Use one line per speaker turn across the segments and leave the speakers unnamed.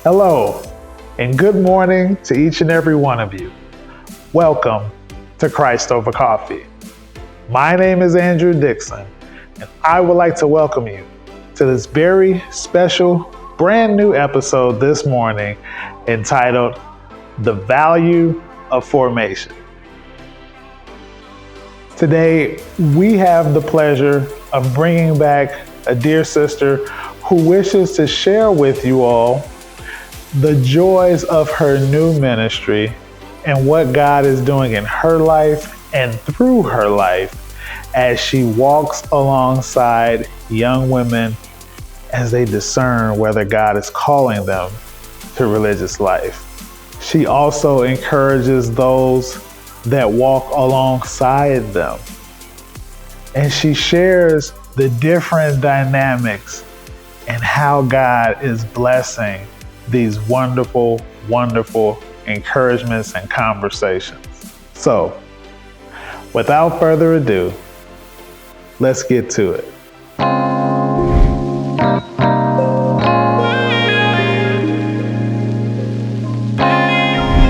Hello, and good morning to each and every one of you. Welcome to Christ Over Coffee. My name is Andrew Dixon, and I would like to welcome you to this very special, brand new episode this morning entitled The Value of Formation. Today, we have the pleasure of bringing back a dear sister who wishes to share with you all the joys of her new ministry and what God is doing in her life and through her life as she walks alongside young women as they discern whether God is calling them to religious life. She also encourages those that walk alongside them. And she shares the different dynamics and how God is blessing these wonderful, wonderful encouragements and conversations. So, without further ado, let's get to it.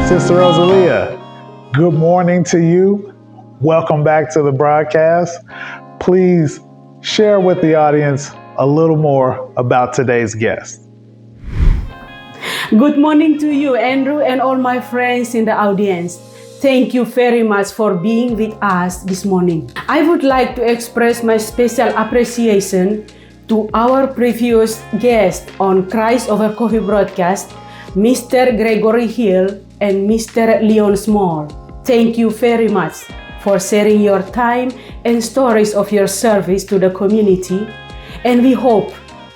Sister Rosalia, good morning to you. Welcome back to the broadcast. Please share with the audience a little more about today's guest.
Good morning to you, Andrew, and all my friends in the audience. Thank you very much for being with us this morning. I would like to express my special appreciation to our previous guest on Christ Over Coffee broadcast, Mr. Gregory Hill and Mr. Leon Small. Thank you very much for sharing your time and stories of your service to the community, and we hope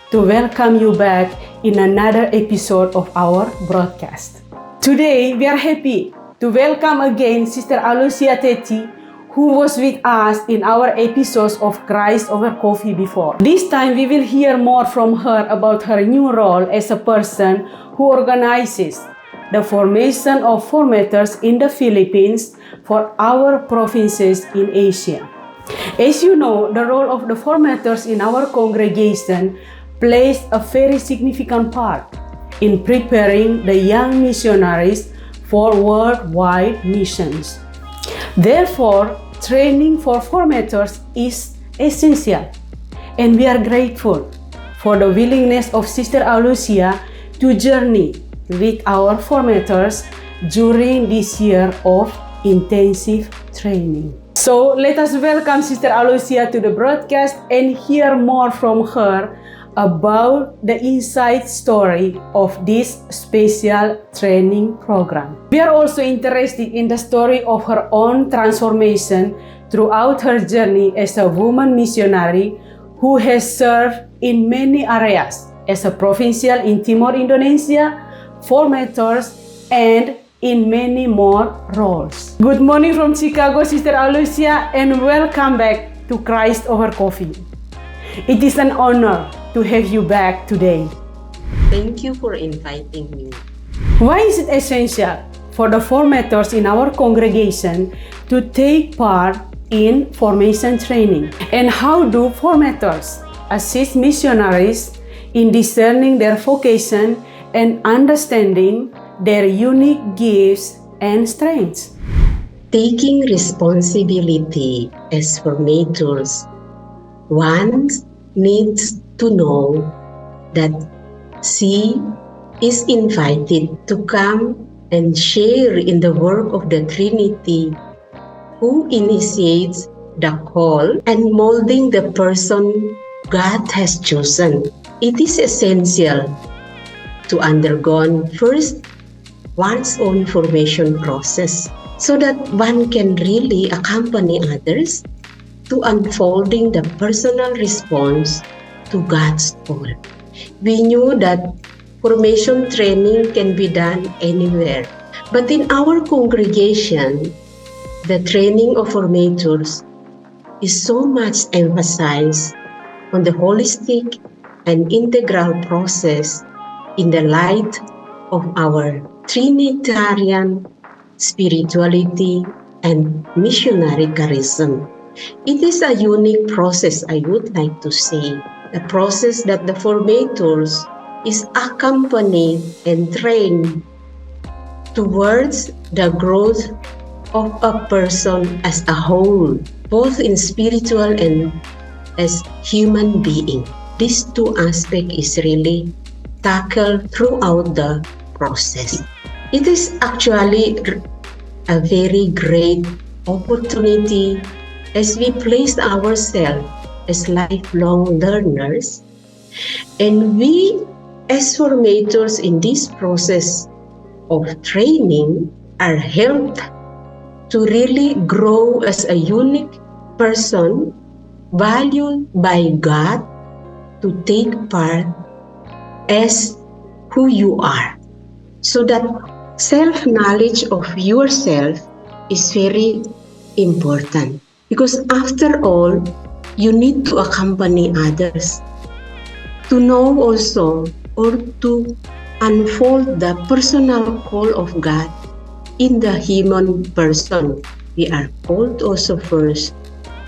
to welcome you back in another episode of our broadcast. Today, we are happy to welcome again Sister Alucia Teti, who was with us in our episodes of Christ Over Coffee before. This time, we will hear more from her about her new role as a person who organizes the formation of formators in the Philippines for our provinces in Asia. As you know, the role of the formators in our congregation plays a very significant part in preparing the young missionaries for worldwide missions. Therefore, training for formators is essential, and we are grateful for the willingness of Sister Alucia to journey with our formators during this year of intensive training. So let us welcome Sister Alucia to the broadcast and hear more from her about the inside story of this special training program. We are also interested in the story of her own transformation throughout her journey as a woman missionary who has served in many areas as a provincial in Timor, Indonesia, formators, and in many more roles. Good morning from Chicago, Sister Alucia, and welcome back to Christ Over Coffee. It is an honor to have you back today.
Thank you for inviting me.
Why is it essential for the formators in our congregation to take part in formation training? And how do formators assist missionaries in discerning their vocation and understanding their unique gifts and strengths?
Taking responsibility as formators, one needs to know that she is invited to come and share in the work of the Trinity, who initiates the call and molding the person God has chosen. It is essential to undergo first one's own formation process so that one can really accompany others to unfolding the personal response to God's call. We knew that formation training can be done anywhere, but in our congregation, the training of formators is so much emphasized on the holistic and integral process in the light of our Trinitarian spirituality and missionary charism. It is a unique process, I would like to say, a process that the formators is accompanied and trained towards the growth of a person as a whole, both in spiritual and as human being. These two aspects is really tackled throughout the process. It is actually a very great opportunity as we place ourselves as lifelong learners, and we as formators in this process of training are helped to really grow as a unique person valued by God to take part as who you are. So that self-knowledge of yourself is very important, because after all, you need to accompany others to know also, or to unfold the personal call of God in the human person. We are called also first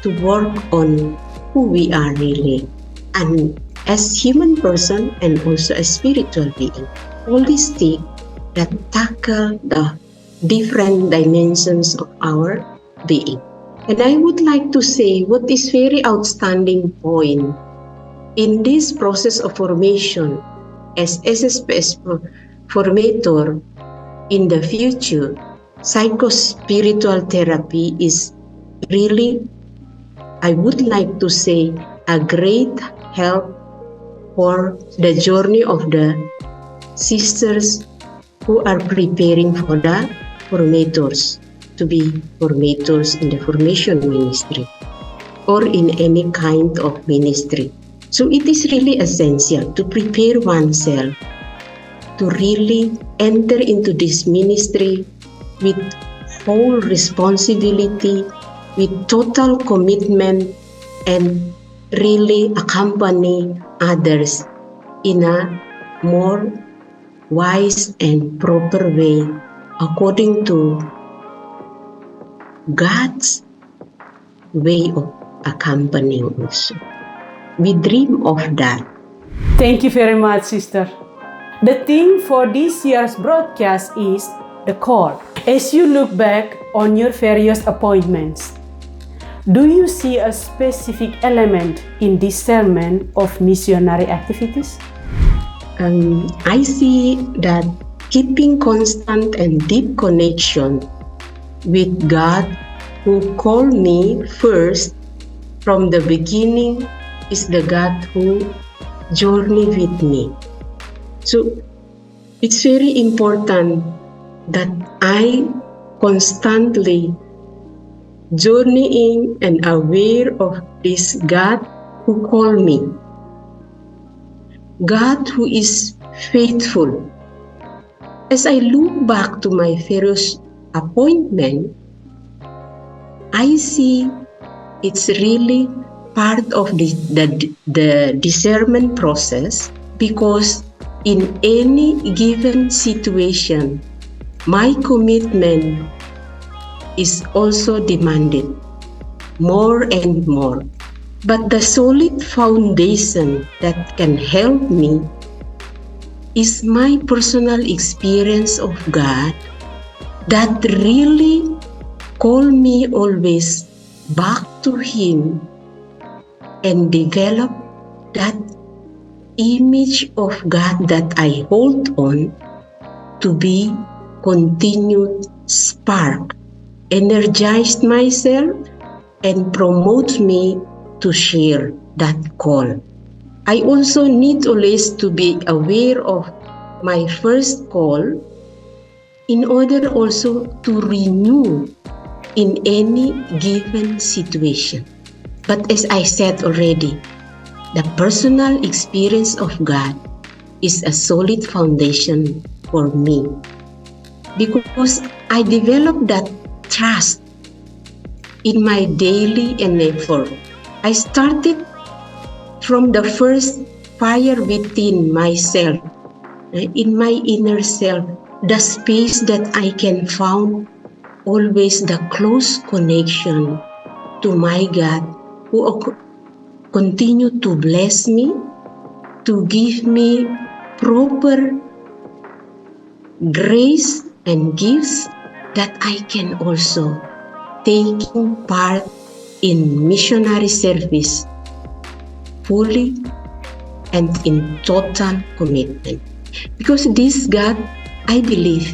to work on who we are really, and as human person and also as spiritual being, holistic, that tackle the different dimensions of our being. And I would like to say what is very outstanding point in this process of formation as SSpS formator in the future. Psychospiritual therapy is really, I would like to say, a great help for the journey of the sisters who are preparing for the formators, to be formators in the formation ministry or in any kind of ministry. So it is really essential to prepare oneself to really enter into this ministry with whole responsibility, with total commitment, and really accompany others in a more wise and proper way according to God's way of accompanying also. We dream of that.
Thank you very much, sister. The theme for this year's broadcast is the call. As you look back on your various appointments, do you see a specific element in discernment of missionary activities?
I see that keeping constant and deep connection with God, who called me first from the beginning, is the God who journeyed with me. So it's very important that I constantly journeying and aware of this God who called me. God who is faithful. As I look back to my various appointment, I see it's really part of the discernment process, because in any given situation, my commitment is also demanded more and more. But the solid foundation that can help me is my personal experience of God that really call me always back to Him and develop that image of God that I hold on to be continued spark, energized myself, and promote me to share that call. I also need always to be aware of my first call in order also to renew in any given situation. But as I said already, the personal experience of God is a solid foundation for me, because I developed that trust in my daily effort. I started from the first fire within myself, in my inner self, the space that I can find always the close connection to my God, who continue to bless me, to give me proper grace and gifts that I can also taking part in missionary service fully and in total commitment. Because this God, I believe,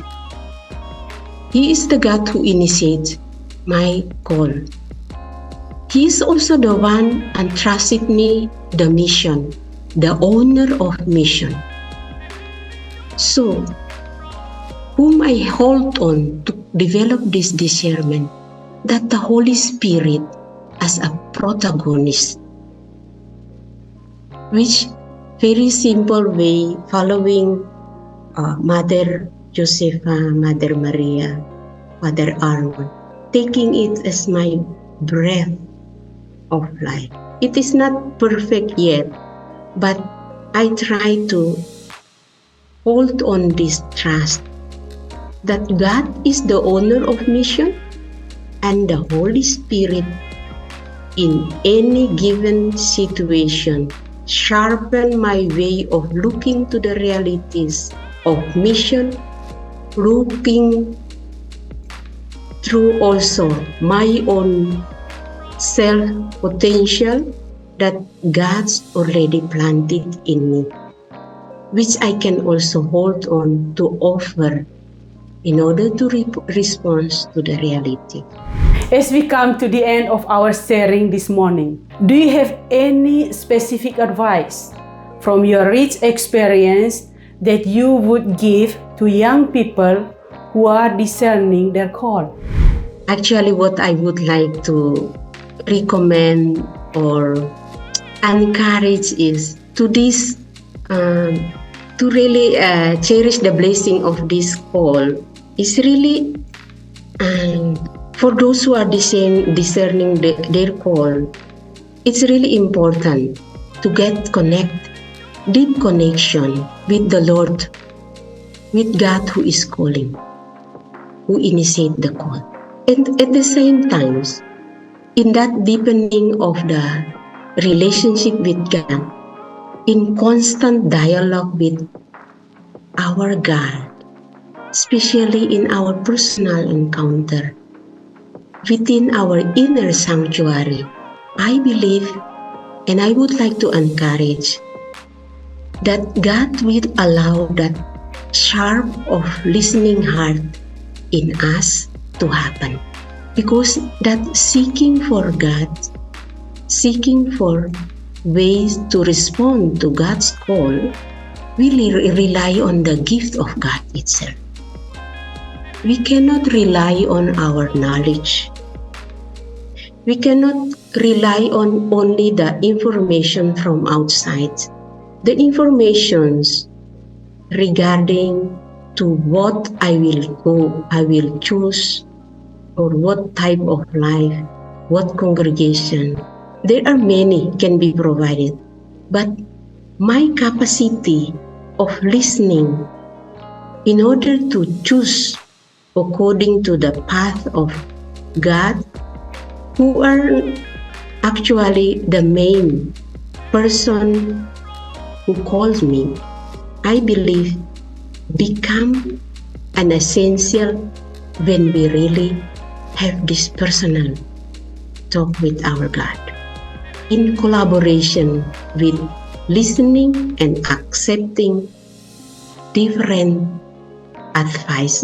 He is the God who initiates my call. He is also the one entrusted me the mission, the owner of mission. So, whom I hold on to develop this discernment, that the Holy Spirit as a protagonist, which very simple way following Mother Josepha, Mother Maria, Father Arnold, taking it as my breath of life. It is not perfect yet, but I try to hold on this trust that God is the owner of mission and the Holy Spirit in any given situation sharpen my way of looking to the realities of mission, looking through also my own self-potential that God's already planted in me, which I can also hold on to offer in order to respond to the reality.
As we come to the end of our sharing this morning, do you have any specific advice from your rich experience that you would give to young people who are discerning their call?
Actually, what I would like to recommend or encourage is to really cherish the blessing of this call is really for those who are discerning their call. It's really important to get deep connection with the Lord, with God who is calling, who initiate the call. And at the same time, in that deepening of the relationship with God, in constant dialogue with our God, especially in our personal encounter, within our inner sanctuary, I believe and I would like to encourage that God will allow that sharp of listening heart in us to happen. Because that seeking for God, seeking for ways to respond to God's call, really rely on the gift of God itself. We cannot rely on our knowledge. We cannot rely on only the information from outside. The informations regarding to what I will choose, or what type of life, what congregation. There are many can be provided, but my capacity of listening in order to choose according to the path of God, who are actually the main person who calls me, I believe become an essential when we really have this personal talk with our God. In collaboration with listening and accepting different advice,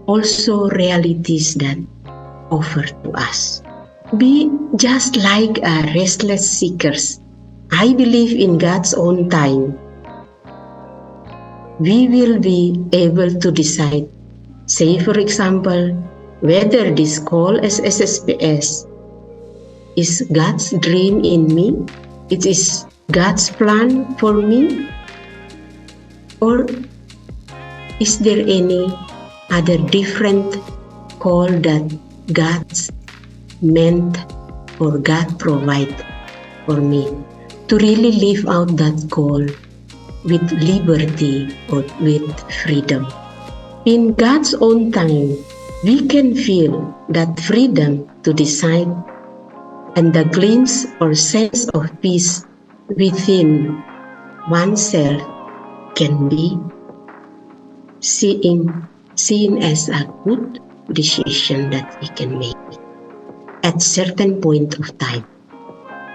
also realities that offer to us. Be just like restless seekers. I believe in God's own time, we will be able to decide. Say, for example, whether this call as SSpS is God's dream in me, it is God's plan for me, or is there any other different call that God's meant or God provide for me to really live out that call with liberty or with freedom. In God's own time, we can feel that freedom to decide and the glimpse or sense of peace within oneself can be seen as a good decision that we can make at certain point of time.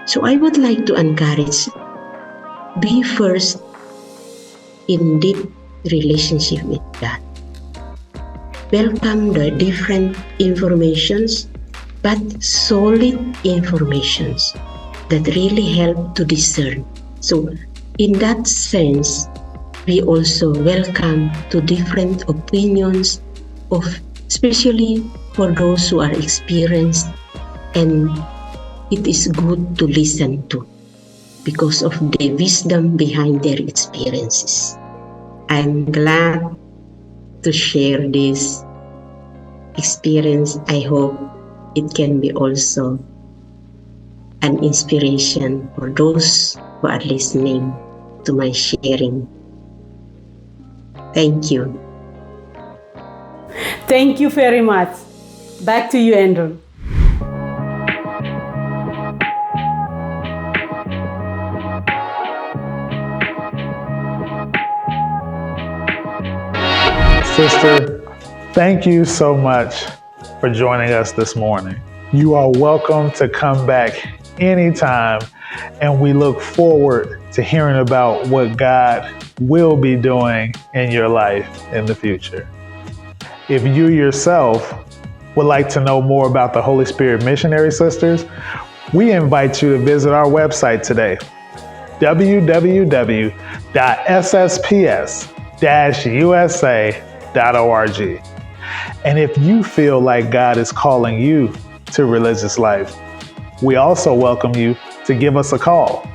So I would like to encourage, be first in deep relationship with God. Welcome the different informations, but solid informations that really help to discern. So in that sense, we also welcome to different opinions of, especially for those who are experienced, and it is good to listen to because of the wisdom behind their experiences. I'm glad to share this experience. I hope it can be also an inspiration for those who are listening to my sharing. Thank you.
Thank you very much. Back to you, Andrew.
Sister, thank you so much for joining us this morning. You are welcome to come back anytime, and we look forward to hearing about what God will be doing in your life in the future. If you yourself would like to know more about the Holy Spirit Missionary Sisters, we invite you to visit our website today, www.SSpS-USA.org. And if you feel like God is calling you to religious life, we also welcome you to give us a call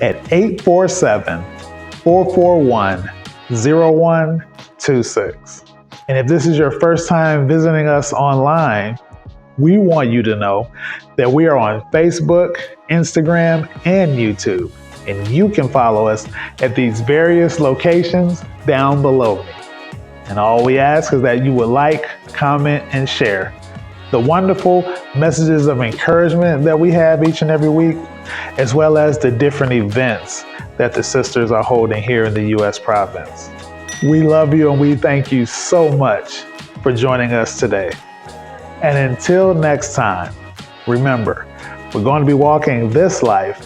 at 847-441-0126. And if this is your first time visiting us online, we want you to know that we are on Facebook, Instagram, and YouTube. And you can follow us at these various locations down below me. And all we ask is that you would like, comment, and share the wonderful messages of encouragement that we have each and every week, as well as the different events that the sisters are holding here in the U.S. province. We love you and we thank you so much for joining us today. And until next time, remember, we're going to be walking this life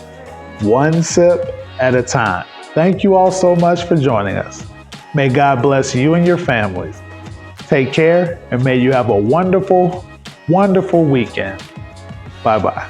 one sip at a time. Thank you all so much for joining us. May God bless you and your families. Take care and may you have a wonderful, wonderful weekend. Bye-bye.